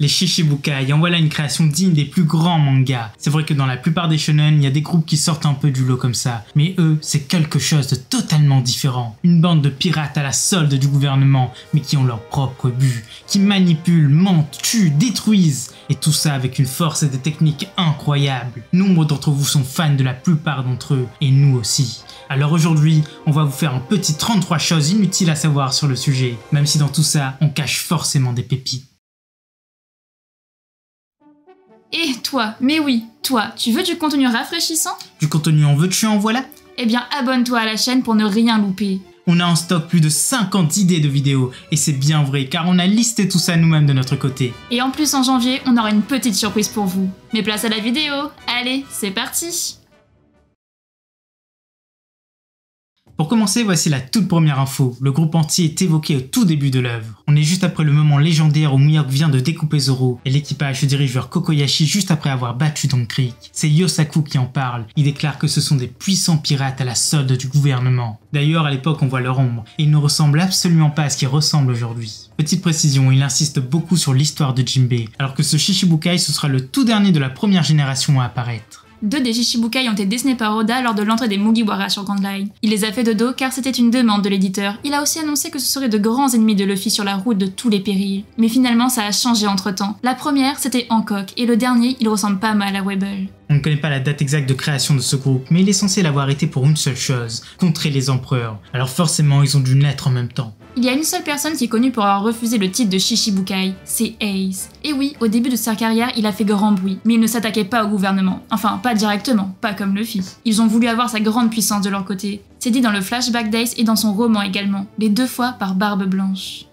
Les Shichibukai, en voilà une création digne des plus grands mangas. C'est vrai que dans la plupart des shonen, il y a des groupes qui sortent un peu du lot comme ça, mais eux, c'est quelque chose de totalement différent. Une bande de pirates à la solde du gouvernement, mais qui ont leur propre but, qui manipulent, mentent, tuent, détruisent, et tout ça avec une force et des techniques incroyables. Nombre d'entre vous sont fans de la plupart d'entre eux, et nous aussi. Alors aujourd'hui, on va vous faire un petit 33 choses inutiles à savoir sur le sujet, même si dans tout ça, on cache forcément des pépites. Et toi, mais oui, toi, tu veux du contenu rafraîchissant? Du contenu en veux-tu en voilà? Eh bien abonne-toi à la chaîne pour ne rien louper. On a en stock plus de 50 idées de vidéos, et c'est bien vrai car on a listé tout ça nous-mêmes de notre côté. Et en plus en janvier, on aura une petite surprise pour vous. Mais place à la vidéo, allez, c'est parti! Pour commencer, voici la toute première info. Le groupe entier est évoqué au tout début de l'œuvre. On est juste après le moment légendaire où Mihawk vient de découper Zoro, et l'équipage se dirige vers Kokoyashi juste après avoir battu Don Krieg. C'est Yosaku qui en parle. Il déclare que ce sont des puissants pirates à la solde du gouvernement. D'ailleurs, à l'époque, on voit leur ombre, et ils ne ressemblent absolument pas à ce qu'ils ressemblent aujourd'hui. Petite précision, il insiste beaucoup sur l'histoire de Jinbei, alors que ce Shichibukai ce sera le tout dernier de la première génération à apparaître. 2 des Shichibukai ont été dessinés par Oda lors de l'entrée des Mugiwara sur Grand Line. Il les a fait de dos car c'était une demande de l'éditeur. Il a aussi annoncé que ce seraient de grands ennemis de Luffy sur la route de tous les périls. Mais finalement ça a changé entre temps. La première c'était Hancock et le dernier il ressemble pas mal à Webble. On ne connaît pas la date exacte de création de ce groupe, mais il est censé l'avoir été pour une seule chose, contrer les empereurs. Alors forcément ils ont dû naître en même temps. Il y a une seule personne qui est connue pour avoir refusé le titre de Shichibukai, c'est Ace. Et oui, au début de sa carrière, il a fait grand bruit, mais il ne s'attaquait pas au gouvernement. Enfin, pas directement, pas comme Luffy. Ils ont voulu avoir sa grande puissance de leur côté. C'est dit dans le flashback d'Ace et dans son roman également, les 2 fois par Barbe Blanche.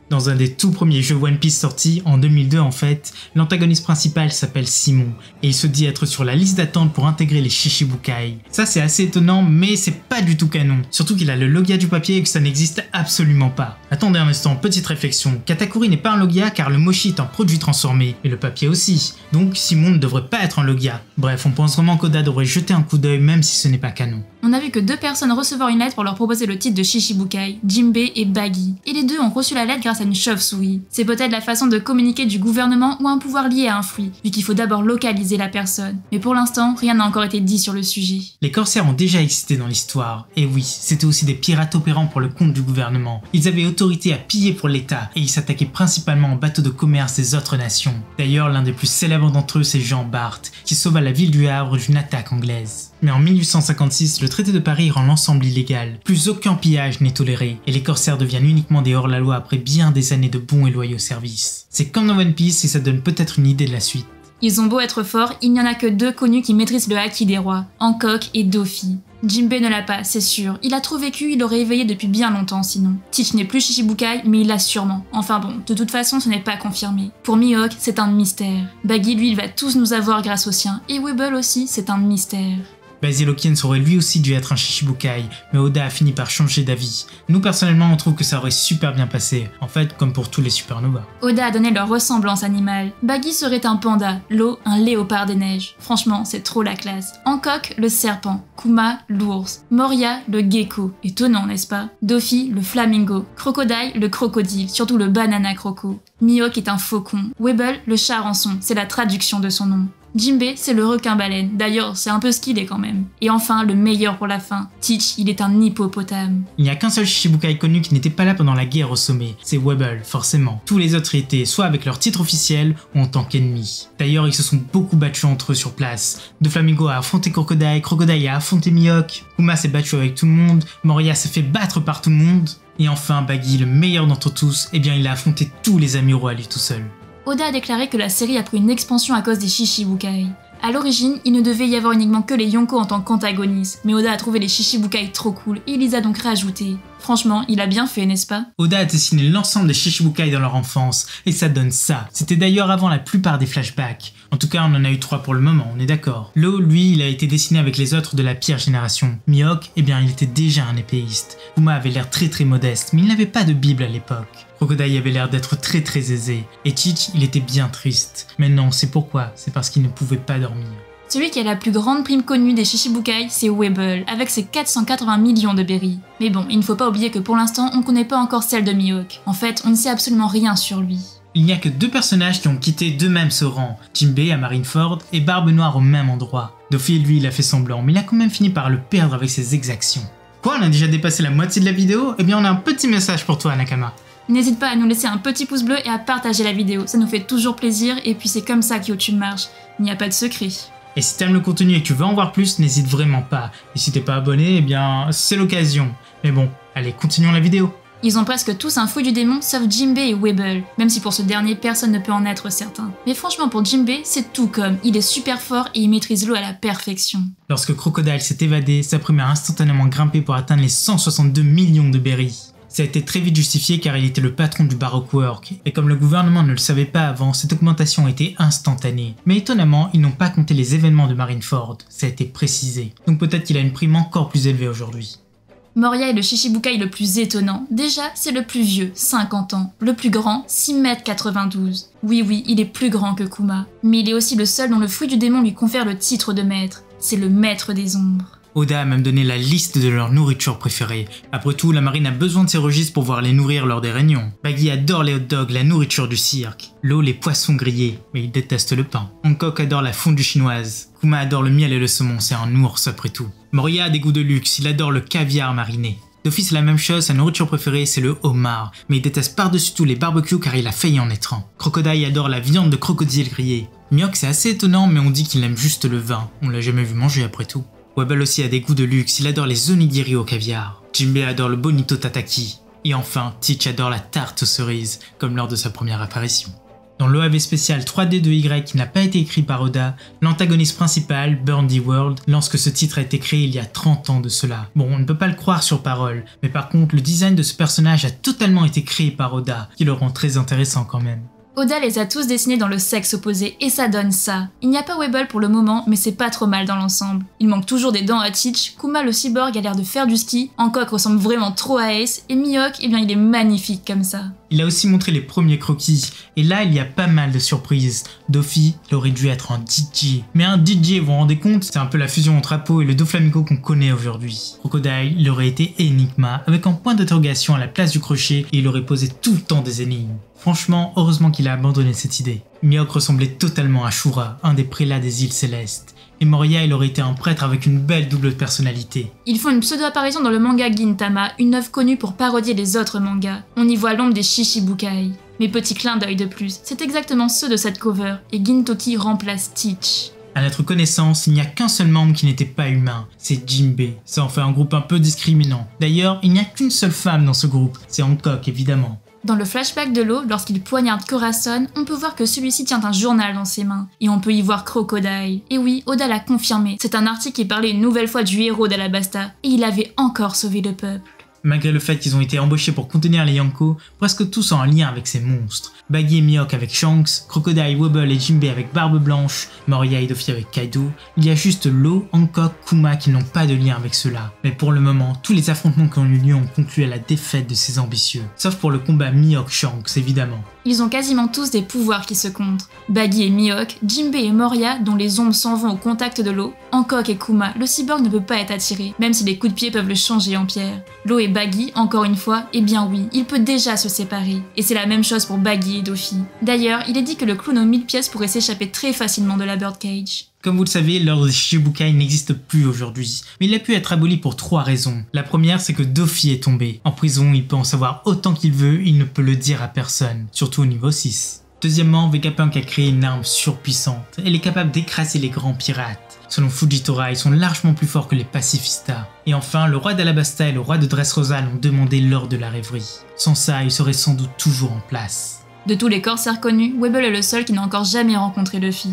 Dans un des tout premiers jeux One Piece sortis, en 2002 en fait, l'antagoniste principal s'appelle Simon, et il se dit être sur la liste d'attente pour intégrer les Shichibukai. Ça c'est assez étonnant, mais c'est pas du tout canon, surtout qu'il a le Logia du papier et que ça n'existe absolument pas. Attendez un instant, petite réflexion, Katakuri n'est pas un Logia car le Mochi est un produit transformé, et le papier aussi, donc Simon ne devrait pas être un Logia. Bref, on pense vraiment qu'Oda devrait jeter un coup d'œil même si ce n'est pas canon. On a vu que 2 personnes recevoir une lettre pour leur proposer le titre de Shichibukai, Jinbei et Baggy, et les 2 ont reçu la lettre grâce à une chauve-souris. C'est peut-être la façon de communiquer du gouvernement ou un pouvoir lié à un fruit, vu qu'il faut d'abord localiser la personne. Mais pour l'instant, rien n'a encore été dit sur le sujet. Les corsaires ont déjà existé dans l'histoire, et oui, c'était aussi des pirates opérant pour le compte du gouvernement. Ils avaient autorité à piller pour l'État, et ils s'attaquaient principalement aux bateaux de commerce des autres nations. D'ailleurs, l'un des plus célèbres d'entre eux, c'est Jean Bart, qui sauva la ville du Havre d'une attaque anglaise. Mais en 1856, le traité de Paris rend l'ensemble illégal. Plus aucun pillage n'est toléré, et les corsaires deviennent uniquement des hors-la-loi après bien des années de bons et loyaux services. C'est comme dans One Piece et ça donne peut-être une idée de la suite. Ils ont beau être forts, il n'y en a que 2 connus qui maîtrisent le haki des rois, Hancock et Doffy. Jinbei ne l'a pas, c'est sûr. Il a trop vécu, il aurait éveillé depuis bien longtemps sinon. Teach n'est plus Shichibukai, mais il l'a sûrement. Enfin bon, de toute façon ce n'est pas confirmé. Pour Mihawk, c'est un mystère. Baggy lui, il va tous nous avoir grâce au sien. Et Webble aussi, c'est un mystère. Basil Hawkins aurait lui aussi dû être un Shichibukai, mais Oda a fini par changer d'avis. Nous personnellement on trouve que ça aurait super bien passé, en fait comme pour tous les supernovas. Oda a donné leur ressemblance animale. Baggy serait un panda, Law un léopard des neiges. Franchement c'est trop la classe. Hancock le serpent, Kuma l'ours, Moria le gecko, étonnant n'est-ce pas? Doffy le flamingo, Crocodile le crocodile, surtout le banana croco. Mihawk est un faucon, Webble le charançon, c'est la traduction de son nom. Jinbei, c'est le requin-baleine, d'ailleurs c'est un peu ce qu'il est quand même. Et enfin, le meilleur pour la fin, Teach, il est un hippopotame. Il n'y a qu'un seul Shichibukai connu qui n'était pas là pendant la guerre au sommet, c'est Webble, forcément. Tous les autres y étaient soit avec leur titre officiel ou en tant qu'ennemis. D'ailleurs, ils se sont beaucoup battus entre eux sur place. Doflamingo a affronté Crocodile, Crocodile a affronté Mihawk, Kuma s'est battu avec tout le monde, Moria s'est fait battre par tout le monde. Et enfin, Baggy, le meilleur d'entre tous, eh bien il a affronté tous les amiraux à lui tout seul. Oda a déclaré que la série a pris une expansion à cause des Shichibukai. A l'origine, il ne devait y avoir uniquement que les Yonko en tant qu'antagonistes, mais Oda a trouvé les Shichibukai trop cool et il les a donc rajoutés. Franchement, il a bien fait, n'est-ce pas? Oda a dessiné l'ensemble des Shichibukai dans leur enfance, et ça donne ça. C'était d'ailleurs avant la plupart des flashbacks. En tout cas, on en a eu 3 pour le moment, on est d'accord. Law, lui, il a été dessiné avec les autres de la pire génération. Mihawk, eh bien, il était déjà un épéiste. Kuma avait l'air très modeste, mais il n'avait pas de bible à l'époque. Crocodile avait l'air d'être très aisé, et Teach, il était bien triste. Mais non, c'est pourquoi, c'est parce qu'il ne pouvait pas dormir. Celui qui a la plus grande prime connue des Shichibukai, c'est Webble, avec ses 480 millions de berries. Mais bon, il ne faut pas oublier que pour l'instant, on ne connaît pas encore celle de Mihawk. En fait, on ne sait absolument rien sur lui. Il n'y a que 2 personnages qui ont quitté d'eux-mêmes ce rang, Jinbei à Marineford et Barbe Noire au même endroit. Doffy lui il a fait semblant, mais il a quand même fini par le perdre avec ses exactions. Quoi, on a déjà dépassé la moitié de la vidéo? Eh bien on a un petit message pour toi Nakama. N'hésite pas à nous laisser un petit pouce bleu et à partager la vidéo, ça nous fait toujours plaisir et puis c'est comme ça que YouTube marche, il n'y a pas de secret. Et si t'aimes le contenu et que tu veux en voir plus, n'hésite vraiment pas. Et si t'es pas abonné, eh bien c'est l'occasion. Mais bon, allez continuons la vidéo. Ils ont presque tous un fouet du démon sauf Jinbei et Webble, même si pour ce dernier personne ne peut en être certain. Mais franchement pour Jinbei, c'est tout comme, il est super fort et il maîtrise l'eau à la perfection. Lorsque Crocodile s'est évadé, sa prime a instantanément grimpé pour atteindre les 162 millions de berries. Ça a été très vite justifié car il était le patron du Baroque Work, et comme le gouvernement ne le savait pas avant, cette augmentation a été instantanée. Mais étonnamment, ils n'ont pas compté les événements de Marineford, ça a été précisé. Donc peut-être qu'il a une prime encore plus élevée aujourd'hui. Moria est le Shichibukai le plus étonnant. Déjà, c'est le plus vieux, 50 ans. Le plus grand, 6,92 m. Oui, il est plus grand que Kuma. Mais il est aussi le seul dont le fruit du démon lui confère le titre de maître. C'est le maître des ombres. Oda a même donné la liste de leur nourriture préférée. Après tout, la marine a besoin de ces registres pour pouvoir les nourrir lors des réunions. Baggy adore les hot dogs, la nourriture du cirque. L'eau, les poissons grillés, mais il déteste le pain. Hancock adore la fondue chinoise. Kuma adore le miel et le saumon, c'est un ours après tout. Moria a des goûts de luxe, il adore le caviar mariné. Doffy c'est la même chose, sa nourriture préférée c'est le homard, mais il déteste par-dessus tout les barbecues car il a failli en être un. Crocodile adore la viande de crocodile grillée. Mihawk c'est assez étonnant mais on dit qu'il aime juste le vin, on l'a jamais vu manger après tout. Webble aussi a des goûts de luxe, il adore les onigiri au caviar. Jinbei adore le bonito tataki. Et enfin, Teach adore la tarte aux cerises, comme lors de sa première apparition. Dans l'OAV spécial 3D2Y qui n'a pas été écrit par Oda, l'antagoniste principal, Burndy World, lorsque ce titre a été créé il y a 30 ans de cela. Bon, on ne peut pas le croire sur parole, mais par contre, le design de ce personnage a totalement été créé par Oda, qui le rend très intéressant quand même. Oda les a tous dessinés dans le sexe opposé et ça donne ça. Il n'y a pas Webble pour le moment, mais c'est pas trop mal dans l'ensemble. Il manque toujours des dents à Teach, Kuma le cyborg a l'air de faire du ski, Hancock ressemble vraiment trop à Ace, et Mihawk, eh bien il est magnifique comme ça. Il a aussi montré les premiers croquis, et là il y a pas mal de surprises. Doffy, il aurait dû être un DJ. Mais un DJ, vous vous rendez compte, c'est un peu la fusion entre Apo et le Doflamingo qu'on connaît aujourd'hui. Crocodile, il aurait été Enigma, avec un point d'interrogation à la place du crochet, et il aurait posé tout le temps des énigmes. Franchement, heureusement qu'il a abandonné cette idée. Mihawk ressemblait totalement à Shura, un des prélats des îles célestes. Et Moria, il aurait été un prêtre avec une belle double personnalité. Ils font une pseudo-apparition dans le manga Gintama, une œuvre connue pour parodier les autres mangas. On y voit l'ombre des Shichibukai. Mais petit clin d'œil de plus, c'est exactement ceux de cette cover, et Gintoki remplace Teach. À notre connaissance, il n'y a qu'un seul membre qui n'était pas humain, c'est Jinbei. Ça en fait un groupe un peu discriminant. D'ailleurs, il n'y a qu'une seule femme dans ce groupe, c'est Hancock évidemment. Dans le flashback de l'eau, lorsqu'il poignarde Corazon, on peut voir que celui-ci tient un journal dans ses mains. Et on peut y voir Crocodile. Et oui, Oda l'a confirmé, c'est un article qui parlait une nouvelle fois du héros d'Alabasta. Et il avait encore sauvé le peuple. Malgré le fait qu'ils ont été embauchés pour contenir les Yonko, presque tous ont un lien avec ces monstres. Baggy et Mihawk avec Shanks, Crocodile, Webble et Jinbei avec Barbe Blanche, Moria et Doffy avec Kaido, il y a juste Law, Hancock, Kuma qui n'ont pas de lien avec cela. Mais pour le moment, tous les affrontements qui ont eu lieu ont conclu à la défaite de ces ambitieux. Sauf pour le combat Mihawk-Shanks évidemment. Ils ont quasiment tous des pouvoirs qui se contre. Baggy et Mihawk, Jinbei et Moria, dont les ombres s'en vont au contact de l'eau, Hancock et Kuma, le cyborg ne peut pas être attiré, même si les coups de pied peuvent le changer en pierre. L'eau et Baggy, encore une fois, eh bien oui, il peut déjà se séparer. Et c'est la même chose pour Baggy et Doffy. D'ailleurs, il est dit que le clown aux 1000 pièces pourrait s'échapper très facilement de la Birdcage. Comme vous le savez, l'ordre des Shichibukai n'existe plus aujourd'hui, mais il a pu être aboli pour 3 raisons. La première, c'est que Doffy est tombé. En prison, il peut en savoir autant qu'il veut, il ne peut le dire à personne, surtout au niveau 6. Deuxièmement, Vegapunk a créé une arme surpuissante. Elle est capable d'écraser les grands pirates. Selon Fujitora, ils sont largement plus forts que les pacifistas. Et enfin, le roi d'Alabasta et le roi de Dressrosa l'ont demandé lors de la rêverie. Sans ça, ils seraient sans doute toujours en place. De tous les corsaires connus, Webble est le seul qui n'a encore jamais rencontré Luffy.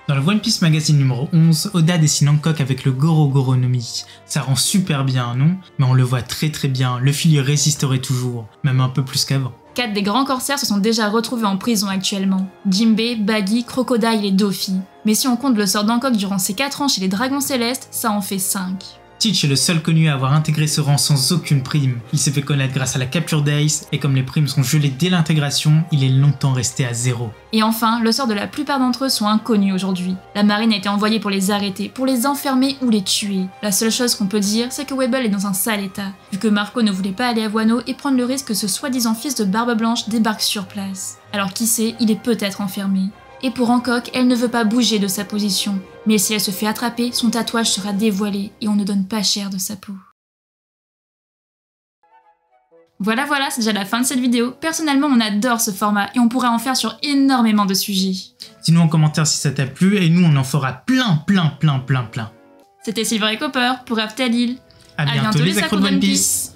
Dans le One Piece Magazine numéro 11, Oda dessine Hancock avec le Goro Goro no Mi. Ça rend super bien, non? Mais on le voit très bien, Luffy lui résisterait toujours, même un peu plus qu'avant. 4 des grands corsaires se sont déjà retrouvés en prison actuellement. Jinbei, Baggy, Crocodile et Doffy. Mais si on compte le sort d'Hancock durant ses 4 ans chez les Dragons Célestes, ça en fait 5. Teach est le seul connu à avoir intégré ce rang sans aucune prime. Il s'est fait connaître grâce à la capture d'Ace, et comme les primes sont gelées dès l'intégration, il est longtemps resté à 0. Et enfin, le sort de la plupart d'entre eux sont inconnus aujourd'hui. La marine a été envoyée pour les arrêter, pour les enfermer ou les tuer. La seule chose qu'on peut dire, c'est que Webble est dans un sale état, vu que Marco ne voulait pas aller à Wano et prendre le risque que ce soi-disant fils de Barbe Blanche débarque sur place. Alors qui sait, il est peut-être enfermé. Et pour Hancock, elle ne veut pas bouger de sa position. Mais si elle se fait attraper, son tatouage sera dévoilé et on ne donne pas cher de sa peau. Voilà, c'est déjà la fin de cette vidéo. Personnellement, on adore ce format et on pourra en faire sur énormément de sujets. Dis-nous en commentaire si ça t'a plu et nous on en fera plein. C'était Silver et Copper pour Aftalil. À bientôt les accros de One Piece.